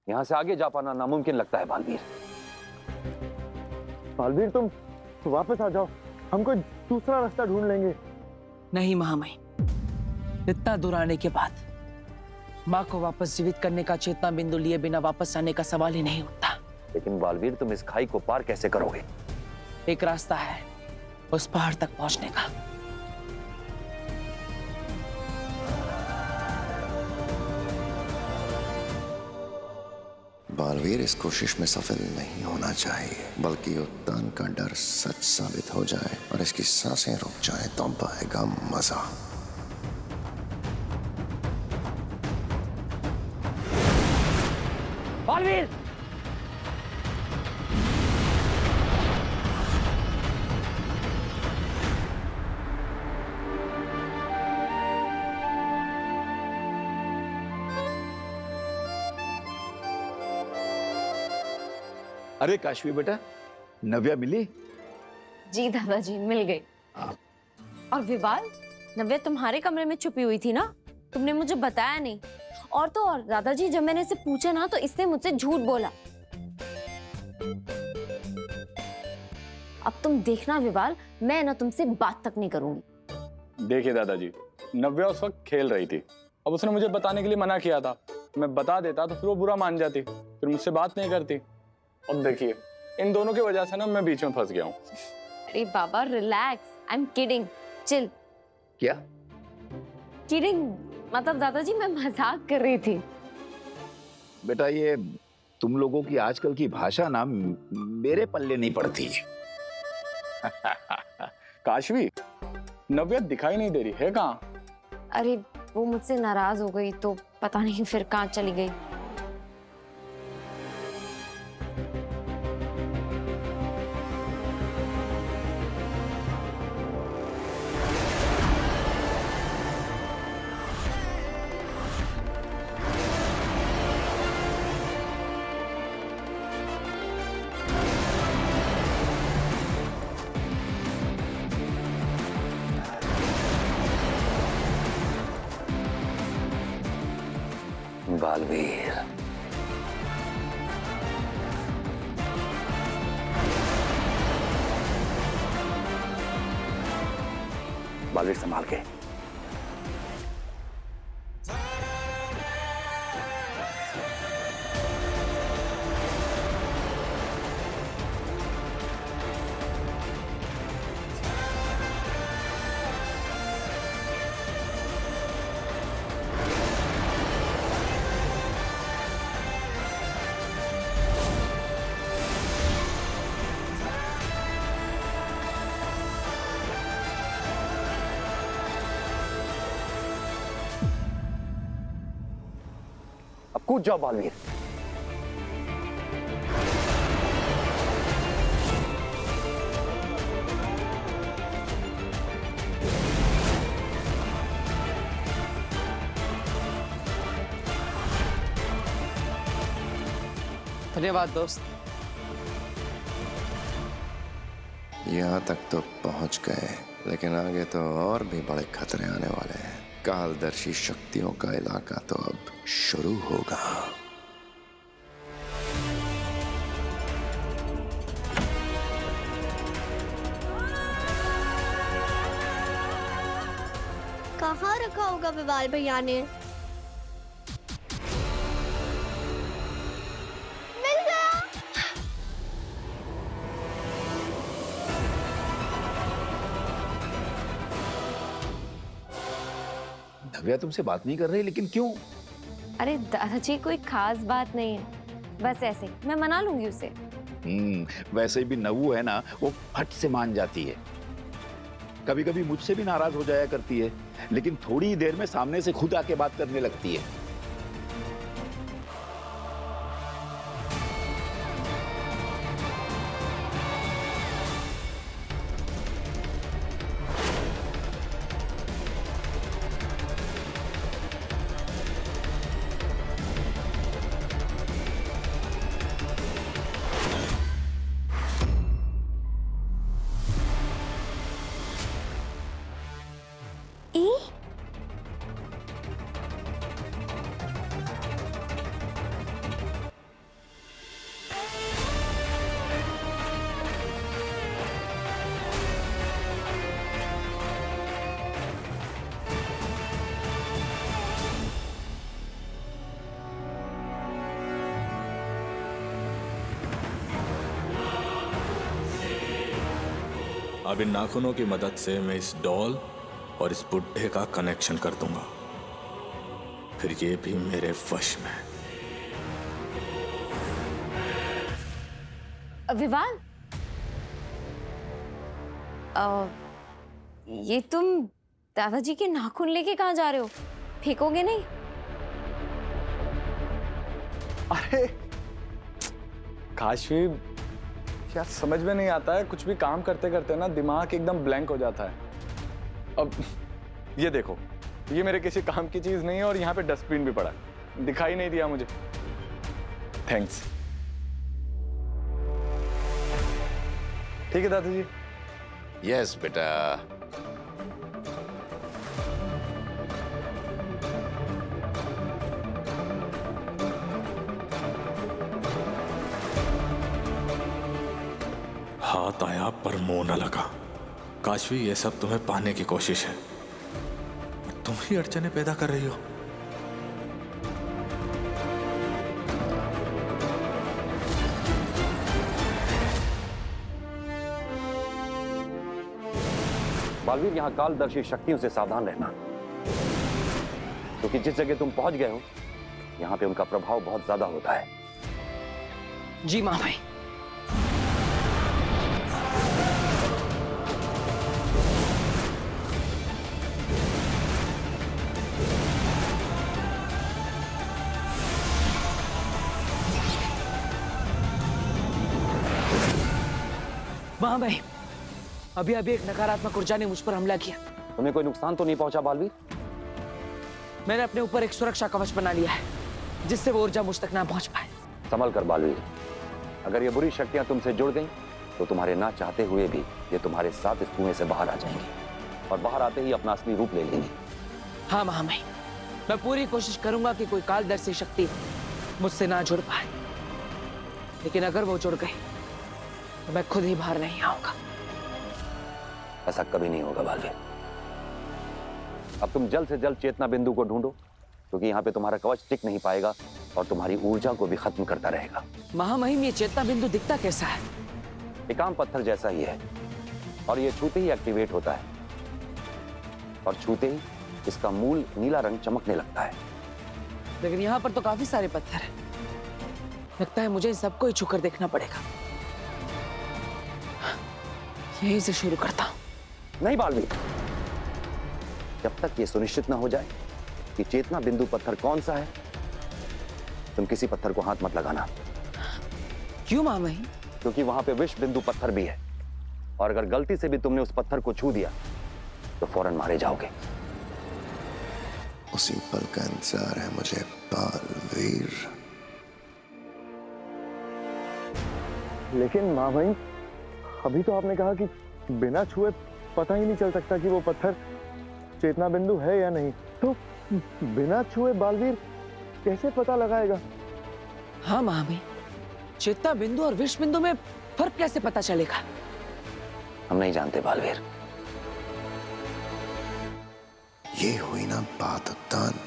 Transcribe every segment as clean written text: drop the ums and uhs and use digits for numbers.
यहाँ से आगे जा पाना नामुमकिन लगता है बालवीर। बालवीर तुम वापस आ जाओ, हम कोई दूसरा रास्ता ढूंढ लेंगे। नहीं महामहिम, इतना दूर आने के बाद माँ को वापस जीवित करने का चेतना बिंदु लिए बिना वापस आने का सवाल ही नहीं उठता। लेकिन बालवीर तुम इस खाई को पार कैसे करोगे? एक रास्ता है उस पहाड़ तक पहुंचने का। बालवीर इस कोशिश में सफल नहीं होना चाहिए, बल्कि उत्तान का डर सच साबित हो जाए और इसकी सांसें रुक जाए तो आएगा मजा। बालवीर! अरे काशवी बेटा, नव्या मिली? जी दादाजी, मिल गई। और विवाल, नव्या तुम्हारे कमरे में छुपी हुई थी ना, तुमने मुझे बताया नहीं। और तो और दादाजी, जब मैंने इसे पूछा ना तो इसने मुझसे झूठ बोला। अब तुम देखना विवाल, मैं ना तुमसे बात तक नहीं करूंगी। देखिए दादाजी, नव्या उस वक्त खेल रही थी। अब उसने मुझे बताने के लिए मना किया था। मैं बता देता तो फिर वो बुरा मान जाती, फिर मुझसे बात नहीं करती। अब देखिए, इन दोनों की वजह से ना मैं बीच में फंस गया हूँ। अरे बाबा relax, I am kidding, chill. क्या? किडिंग मतलब दादाजी, मैं मजाक कर रही थी। बेटा, ये तुम लोगों की आजकल की भाषा ना मेरे पल्ले नहीं पड़ती। काशवी, नव्या दिखाई नहीं दे रही है कहाँ? अरे वो मुझसे नाराज हो गई तो पता नहीं फिर कहाँ चली गई। बालवीर, बालवीर संभाल के। अब कूद जाओ बालवीर। धन्यवाद दोस्त। यहाँ तक तो पहुंच गए, लेकिन आगे तो और भी बड़े खतरे आने वाले हैं। कालदर्शी शक्तियों का इलाका तो अब शुरू होगा। कहाँ रखा होगा विवाल भैया ने? मिल गया। नव्या तुमसे बात नहीं कर रही, लेकिन क्यों? अरे दादाजी, कोई खास बात नहीं है, बस ऐसे मैं मना लूंगी उसे। वैसे भी नवू है ना, वो फट से मान जाती है। कभी कभी मुझसे भी नाराज हो जाया करती है, लेकिन थोड़ी ही देर में सामने से खुद आके बात करने लगती है। अब इन नाखूनों की मदद से मैं इस डॉल और इस बुड्ढे का कनेक्शन कर दूंगा, फिर ये भी मेरे वश में। विवाल, ये तुम दादाजी के नाखून लेके कहाँ जा रहे हो? फेंकोगे नहीं? अरे काशवी, क्या समझ में नहीं आता है, कुछ भी काम करते करते ना दिमाग एकदम ब्लैंक हो जाता है। अब ये देखो, ये मेरे किसी काम की चीज नहीं है और यहाँ पे डस्टबिन भी पड़ा है, दिखाई नहीं दिया मुझे। थैंक्स। ठीक है दादाजी। यस बेटा। हाथ आया पर मुंह न लगा। काशवी, ये सब तुम्हें पाने की कोशिश है, तुम ही अड़चने पैदा कर रही हो। बालवीर, यहाँ कालदर्शी शक्तियों से सावधान रहना, क्योंकि जिस जगह तुम पहुंच गए हो यहाँ पे उनका प्रभाव बहुत ज्यादा होता है। जी महामाई। महामाई, अभी अभी एक नकारात्मक ऊर्जा ने मुझ पर हमला किया। तुम्हें कोई नुकसान तो नहीं पहुंचा बालवीर? मैंने अपने ऊपर एक सुरक्षा कवच बना लिया है, जिससे वो ऊर्जा मुझ तक ना पहुंच पाए। संभल कर बालवीर, अगर ये बुरी शक्तियां तुमसे जुड़ गईं, तो तुम्हारे ना चाहते हुए भी ये तुम्हारे साथ इस कुएं से बाहर आ जाएंगी और बाहर आते ही अपना असली रूप ले लेंगी। हाँ महामाई, मैं पूरी कोशिश करूंगा कि कोई कालदर्शी शक्ति मुझसे ना जुड़ पाए, लेकिन अगर वो जुड़ गई तो मैं खुद ही बाहर नहीं आऊंगा। ऐसा कभी नहीं होगा बालवीर। अब तुम जल्द से जल्द चेतना बिंदु को ढूंढो, क्योंकि यहाँ पे तुम्हारा कवच टिक नहीं पाएगा और तुम्हारी ऊर्जा को भी खत्म करता रहेगा। महामहिम, ये चेतना बिंदु दिखता कैसा है? एक आम पत्थर जैसा ही है और ये छूते ही एक्टिवेट होता है और छूते ही इसका मूल नीला रंग चमकने लगता है। लेकिन यहाँ पर तो काफी सारे पत्थर हैं। लगता है मुझे इन सबको ही छूकर देखना पड़ेगा। यहीं से शुरू करता हूँ। नहीं बालवीर, जब तक ये सुनिश्चित ना हो जाए कि चेतना बिंदु पत्थर कौन सा है, तुम किसी पत्थर को हाथ मत लगाना। क्यों महामहिम? क्योंकि वहां पे विष बिंदु पत्थर भी है और अगर गलती से भी तुमने उस पत्थर को छू दिया तो फौरन मारे जाओगे। उसी पल का इंतजार है मुझे बालवीर। लेकिन माँ भाई, अभी तो आपने कहा कि बिना छुए पता ही नहीं चल सकता कि वो पत्थर चेतना बिंदु है या नहीं, तो बिना छुए बालवीर कैसे पता लगाएगा? हाँ महामहिम, चेतना बिंदु और विष बिंदु में फर्क कैसे पता चलेगा? हम नहीं जानते बालवीर। ये हुई ना बात उद्दान,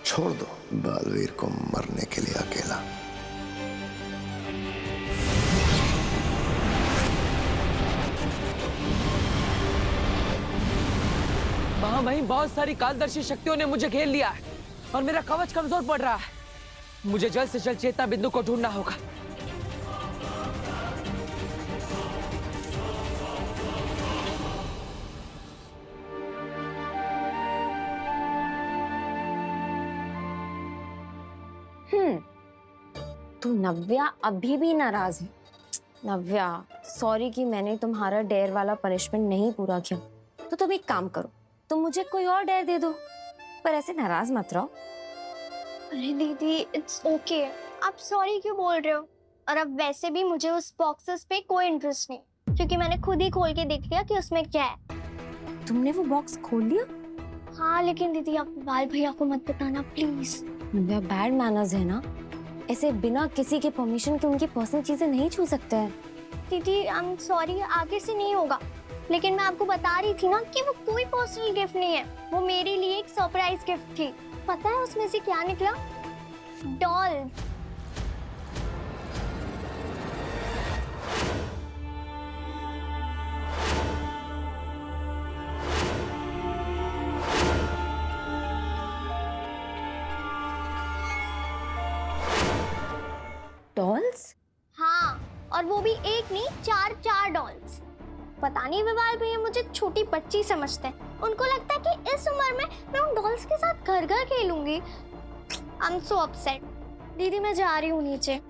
छोड़ दो बालवीर को मरने के लिए अकेला। महामहिम, बहुत सारी कालदर्शी शक्तियों ने मुझे घेर लिया है और मेरा कवच कमजोर पड़ रहा है। मुझे जल्द से जल्द चेतना बिंदु को ढूंढना होगा। तो नव्या अभी भी नाराज है। नव्या, सॉरी कि मैंने तुम्हारा डेयर वाला पनिशमेंट नहीं पूरा किया। तो तुम एक काम करो, तुम मुझे कोई और डेयर दे दो, पर ऐसे नाराज मत रहो। अरे दीदी, इट्स ओके। आप सॉरी क्यों बोल रहे हो? और अब वैसे भी मुझे उस बॉक्सेस पे कोई इंटरेस्ट नहीं, क्योंकि मैंने खुद ही खोल के देख लिया कि उसमें क्या है। तुमने वो बॉक्स खोल लिया? हाँ, लेकिन दीदी आप बाल भैया को मत बताना प्लीज। नव्या, बैड मैनर्स है ना, ऐसे बिना किसी के परमिशन के उनकी पर्सनल चीजें नहीं छू सकते हैं। दीदी आई एम सॉरी, आगे से नहीं होगा। लेकिन मैं आपको बता रही थी ना कि वो कोई पर्सनल गिफ्ट नहीं है, वो मेरे लिए एक सरप्राइज गिफ्ट थी। पता है उसमें से क्या निकला? डॉल। डॉल्स? हाँ, और वो भी एक नहीं, 4 डॉल्स। पता नहीं विवाल भैया मुझे छोटी बच्ची समझते हैं। उनको लगता है कि इस उम्र में मैं उन डॉल्स के साथ घर घर खेलूंगी। I am so upset. दीदी मैं जा रही हूँ नीचे।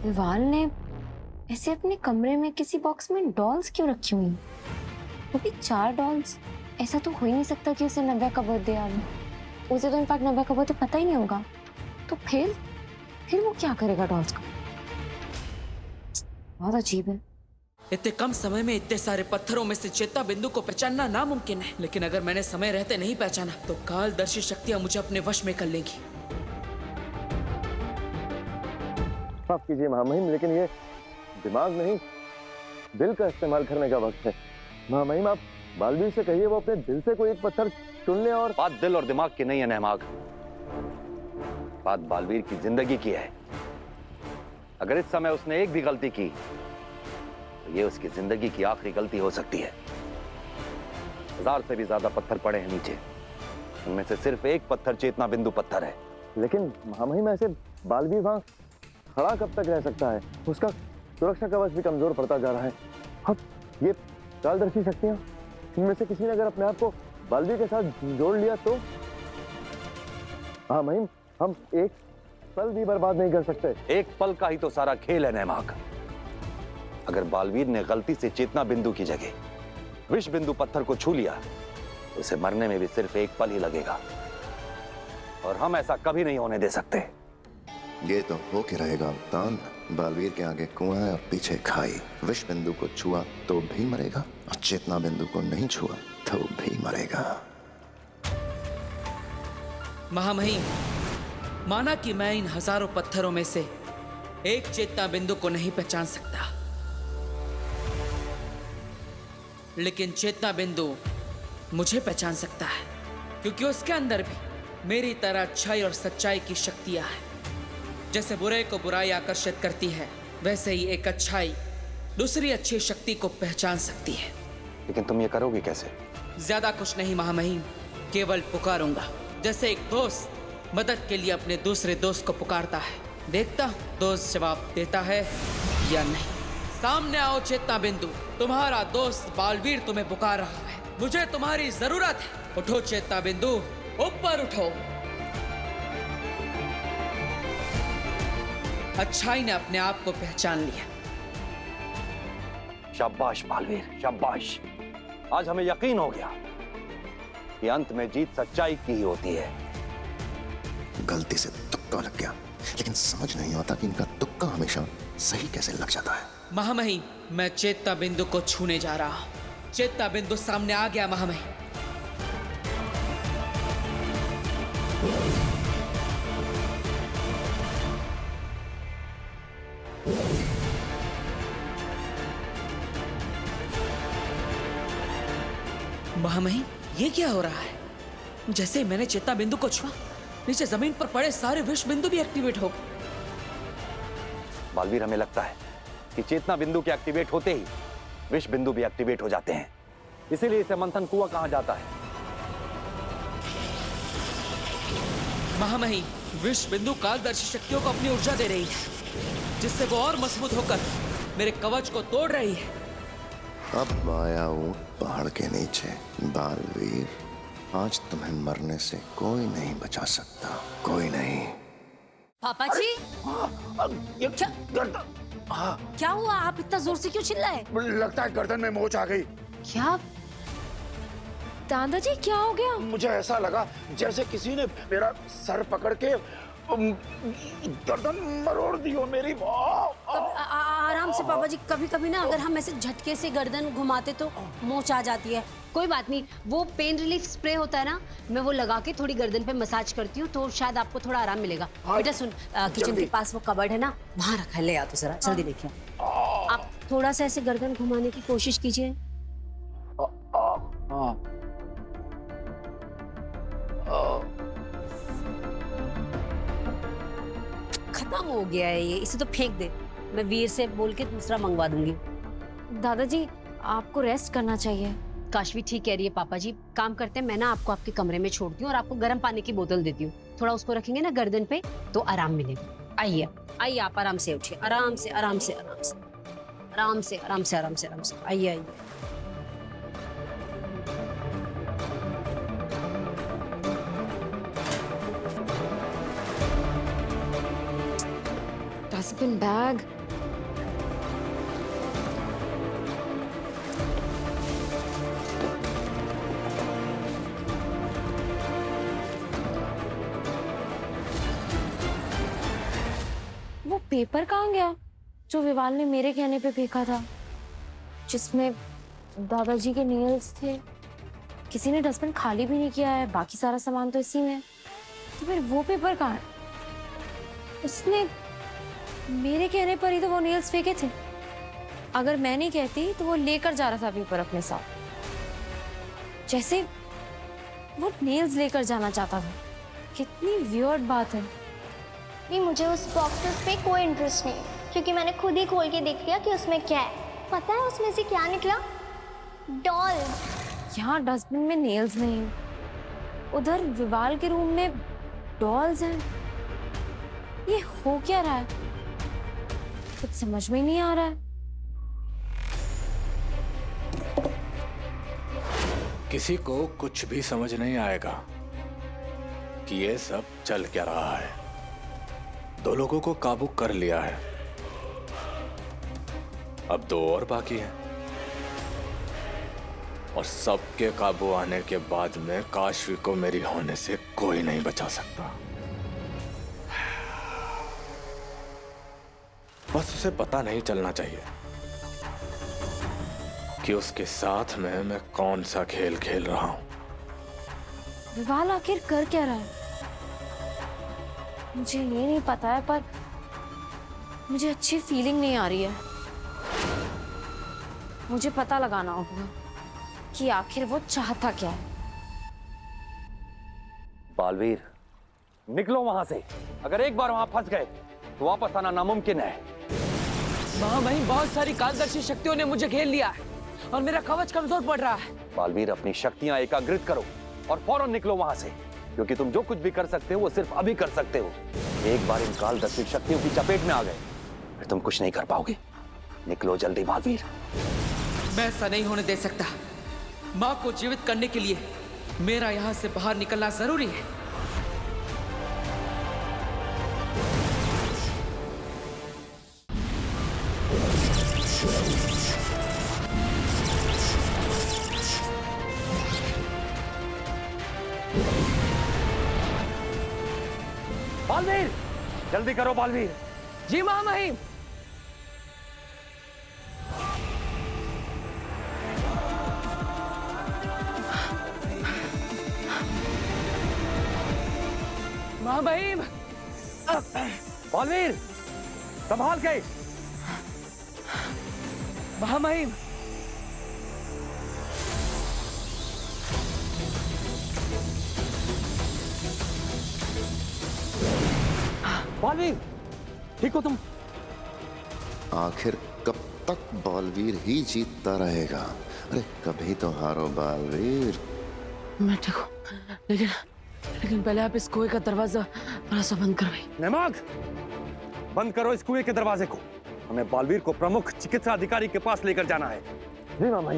विवाल ने ऐसे अपने कमरे में किसी बॉक्स में डॉल्स क्यों रखी हुई? वो भी 4 डॉल्स। ऐसा तो हो ही नहीं सकता कि उसे नव्या का बर्थडे याद हो। उसे तो इनफैक्ट नव्या का बर्थडे पता ही नहीं होगा। तो फिर वो क्या करेगा डॉल्स का? बहुत अजीब है। इतने कम समय में इतने सारे पत्थरों में से चेतना बिंदु को पहचानना नामुमकिन है, लेकिन अगर मैंने समय रहते नहीं पहचाना तो कालदर्शी शक्तियां मुझे अपने वश में कर लेंगी। माफ कीजिए महामहिम, लेकिन ये दिमाग नहीं दिल का इस्तेमाल करने का वक्त है। महामहिम आप बालवीर से कहिए वो अपने दिल से कोई एक पत्थर चुन ले। और बात दिल और दिमाग की नहीं है नहमाग, बात बालवीर की जिंदगी की है। अगर इस समय उसने एक भी गलती की तो ये उसकी जिंदगी की आखिरी गलती हो सकती है। 1000 से भी ज्यादा पत्थर पड़े हैं नीचे, उनमें से सिर्फ एक पत्थर चेतना बिंदु पत्थर है। लेकिन महामहिम ऐसे बालवीर वहां खड़ा कब तक रह सकता है? उसका सुरक्षा कवच भी कमजोर पड़ता जा रहा है। अब ये कालदर्शी शक्तियां, इनमें से किसी ने अगर अपने आप को बालवीर के साथ जोड़ लिया तो? हाँ महिम, हम एक पल भी बर्बाद नहीं कर सकते। एक पल का ही तो सारा खेल है नहमाग। अगर बालवीर ने गलती से चेतना बिंदु की जगह विष बिंदु पत्थर को छू लिया तो उसे मरने में भी सिर्फ एक पल ही लगेगा, और हम ऐसा कभी नहीं होने दे सकते। ये तो हो के रहेगा अवतान। बालवीर के आगे कुआं है और पीछे खाई। विष बिंदु को छुआ तो भी मरेगा और चेतना बिंदु को नहीं छुआ तो भी मरेगा। महामहिम, माना कि मैं इन हजारों पत्थरों में से एक चेतना बिंदु को नहीं पहचान सकता, लेकिन चेतना बिंदु मुझे पहचान सकता है, क्योंकि उसके अंदर भी मेरी तरह अच्छाई और सच्चाई की शक्तियां हैं। जैसे बुरे को बुराई आकर्षित करती है, वैसे ही एक अच्छाई दूसरी अच्छी शक्ति को पहचान सकती है। लेकिन तुम ये करोगे कैसे? ज्यादा कुछ नहीं महामहिम, केवल पुकारूंगा, जैसे एक दोस्त मदद के लिए अपने दूसरे दोस्त को पुकारता है। देखता दोस्त जवाब देता है या नहीं। सामने आओ चेतना बिंदु, तुम्हारा दोस्त बालवीर तुम्हें पुकार रहा है। मुझे तुम्हारी जरूरत है। उठो चेतना बिंदु, ऊपर उठो। अच्छाई ने अपने आप को पहचान लिया। शाबाश बालवीर, शाबाश। आज हमें यकीन हो गया कि अंत में जीत सच्चाई की ही होती है। गलती से तुक्का लग गया, लेकिन समझ नहीं आता कि इनका तुक्का हमेशा सही कैसे लग जाता है। महामहिम, मैं चेतना बिंदु को छूने जा रहा हूं। चेतना बिंदु सामने आ गया महामहिम। महामहिम, ये क्या हो रहा है? जैसे मैंने चेतना बिंदु को छुआ, नीचे जमीन पर पड़े सारे विष बिंदु भी एक्टिवेट हो गए। बालवीर, हमें लगता है कि चेतना बिंदु के एक्टिवेट होते ही विष बिंदु भी एक्टिवेट हो जाते हैं, इसीलिए इसे मंथन कुआं कहा जाता है। महामहिम, विष बिंदु कालदर्शी शक्तियों को अपनी ऊर्जा दे रही है, जिससे वो और मजबूत होकर मेरे कवच को तोड़ रही है। अब आया ऊंट पहाड़ के नीचे। बालवीर, आज तुम्हें मरने से कोई नहीं बचा सकता, कोई नहीं। पापा जी, क्या हुआ? आप इतना जोर से क्यों चिल्लाए? लगता है गर्दन में मोच आ गई। क्या दादाजी, क्या हो गया? मुझे ऐसा लगा जैसे किसी ने मेरा सर पकड़ के गर्दन मरोड़ दी हो मेरी। आराम से पापा जी, कभी कभी ना अगर हम ऐसे झटके से गर्दन घुमाते तो मोच आ जाती है। कोई बात नहीं, वो पेन रिलीफ स्प्रे होता है ना, मैं वो लगा के थोड़ी गर्दन पे मसाज करती हूँ तो शायद आपको थोड़ा आराम मिलेगा। बेटा सुन, किचन के पास वो कबर्ड है ना, वहाँ रखा है, ले आ तो जरा जल्दी लेके आ। आप थोड़ा सा ऐसे गर्दन घुमाने की कोशिश कीजिए। खत्म भंग हो गया है ये, इसे तो फेंक दे। मैं वीर से बोल के दूसरा मंगवा दूंगी। दादाजी आपको रेस्ट करना चाहिए। काशवी ठीक कह रही है पापा जी। काम करते हैं, मैं ना आपको आपके कमरे में छोड़ती हूँ और आपको गर्म पानी की बोतल देती हूँ। थोड़ा उसको रखेंगे ना गर्दन पे तो आराम मिलेगा। आइए आइए, आप आराम से उठिए, आराम से आराम से आराम से आराम से आराम से आराम से आराम से आइए आइए। Dustbin bag. वो पेपर कहाँ गया जो विवाल ने मेरे कहने पे फेंका था, जिसमें दादाजी के नेल्स थे? किसी ने डस्टबिन खाली भी नहीं किया है, बाकी सारा सामान तो इसी में है। तो फिर वो पेपर कहाँ है? उसने मेरे कहने पर ही तो वो नेल्स फेंके थे। अगर मैं नहीं कहती तो वो लेकर जा रहा था पेपर अपने साथ, जैसे वो नेल्स लेकर जाना चाहता था। कितनी वियर्ड बात है। नहीं, मुझे उस बॉक्सेस पे कोई इंटरेस्ट नहीं, क्योंकि मैंने खुद ही खोल के देख लिया कि उसमें क्या है। पता है उसमें से क्या निकला? डॉल। यहाँ डस्टबिन में नेल्स नहीं, उधर विवाल के रूम में डॉल्स हैं। ये हो क्या रहा है? कुछ समझ में नहीं आ रहा है। किसी को कुछ भी समझ नहीं आएगा कि ये सब चल क्या रहा है। 2 लोगों को काबू कर लिया है, अब 2 और बाकी हैं। और सबके काबू आने के बाद में काशवी को मेरी होने से कोई नहीं बचा सकता। बस उसे पता नहीं चलना चाहिए कि उसके साथ में मैं कौन सा खेल खेल रहा हूं। विवाल आखिर कर क्या रहा है? मुझे ये नहीं पता है, पर मुझे अच्छी फीलिंग नहीं आ रही है। मुझे पता लगाना होगा कि आखिर वो चाहता क्या है। बालवीर, निकलो वहां से। अगर एक बार वहां फंस गए तो वापस आना नामुमकिन है। महामहिम, बहुत सारी कालदर्शी शक्तियों ने मुझे घेर लिया है और मेरा कवच कमजोर पड़ रहा है। बालवीर, अपनी शक्तियां एकाग्रित करो और फौरन निकलो वहां से, क्योंकि तुम जो कुछ भी कर सकते हो वो सिर्फ अभी कर सकते हो। एक बार इन कालदर्शी शक्तियों की चपेट में आ गए फिर तुम कुछ नहीं कर पाओगे। निकलो जल्दी बालवीर। मैं ऐसा नहीं होने दे सकता। माँ को जीवित करने के लिए मेरा यहाँ से बाहर निकलना जरूरी है। बालवीर, जल्दी करो बालवीर। जी महामहिम। महामहिम। बालवीर, संभाल के। महामहिम। बालवीर, ठीक हो तुम? आखिर कब तक बालवीर ही जीतता रहेगा? अरे कभी तो हारो बालवीर। मैं ठीक हूँ, लेकिन पहले आप इस कुएं का दरवाजा थोड़ा सा बंद करवाइए। नेमाग, बंद करो इस कुएं के दरवाजे को। हमें बालवीर को प्रमुख चिकित्सा अधिकारी के पास लेकर जाना है। जी मामा।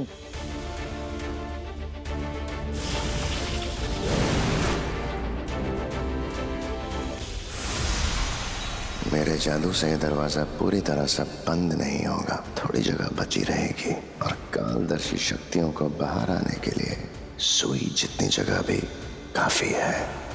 मेरे जादू से यह दरवाजा पूरी तरह से बंद नहीं होगा, थोड़ी जगह बची रहेगी और कालदर्शी शक्तियों को बाहर आने के लिए सुई जितनी जगह भी काफी है।